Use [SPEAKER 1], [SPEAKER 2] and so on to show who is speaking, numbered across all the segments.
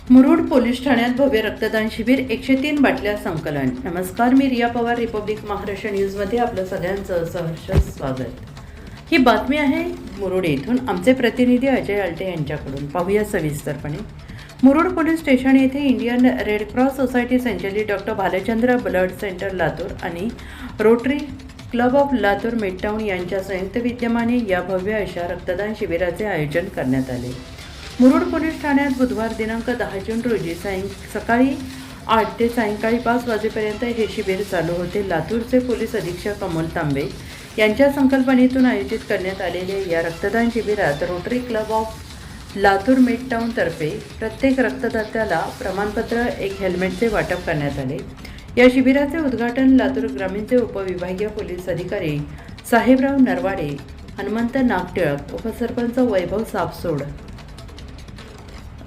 [SPEAKER 1] Murud police ठाण्यात भव्य रक्तदान शिबिर 103 बाटल्या संकलन। नमस्कार, मी रिया पवार, रिपब्लिक महाराष्ट्र न्यूजमध्ये आपलं सगळ्यांचं सहर्ष स्वागत। ही बातमी आहे मुरुड येथून आमचे प्रतिनिधी अजय आल्टे यांच्याकडून। पाहूया सविस्तरपणे। मुरुड पोलीस स्टेशन येथे इंडियन रेड क्रॉस सोसायटी संचालित doctor Bhalchandra blood centre Latur आणि Rotary Club of Latur Midtown यांच्या संयुक्त विद्यमाने या भव्य अशा रक्तदान शिबिराचे आयोजन करण्यात आले। मुरुड पोलीस ठाण्यात बुधवार दिनांक 10 जून रोजी सकाळी 8 ते सायंकाळी 5 वाजेपर्यंत हे शिबिर चालू होते। लातूरचे पोलीस अधीक्षक अमोल तांबे यांच्या संकल्पनेतून आयोजित करण्यात आलेल्या या रक्तदान शिबिरात rotary Club of Latur midtown तर्फे प्रत्येक रक्तदात्याला प्रमाणपत्र, एक हेल्मेटचे वाटप करण्यात आले। या शिबिराचे उद्घाटन लातूर ग्रामीणचे उपविभागीय पोलीस अधिकारी साहेबराव नरवाडे, हनुमंत नागटिळक, उपसरपंच वैभव सापसोड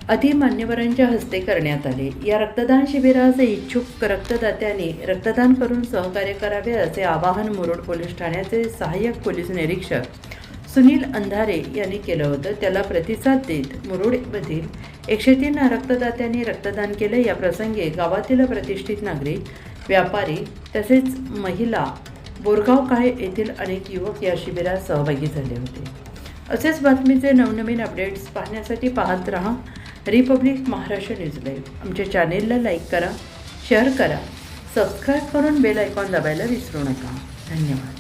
[SPEAKER 1] आदी मान्यवरांच्या हस्ते करण्यात आले। या रक्तदान शिबिरास इच्छुक रक्तदात्यांनी रक्तदान करून सहकार्य करावे असे आवाहन मुरुड पोलीस ठाण्याचे सहाय्यक पोलीस निरीक्षक सुनील अंधारे यांनी केलं होतं। त्याला प्रतिसाद देत मुरुडमधील 103 रक्तदात्यांनी रक्तदान केले। या प्रसंगी गावातील प्रतिष्ठित नागरिक, व्यापारी तसेच महिला, बोरगाव काळे येथील अनेक युवक या शिबिरात सहभागी झाले होते। असेच बातमीचे नवनवीन अपडेट्स पाहण्यासाठी पाहत रहा रिपब्लिक महाराष्ट्र न्यूज लाईव्ह। आमच्या चॅनेलला लाईक करा, शेअर करा, सबस्क्राईब करून बेल आयकॉन दाबायला विसरू नका। धन्यवाद।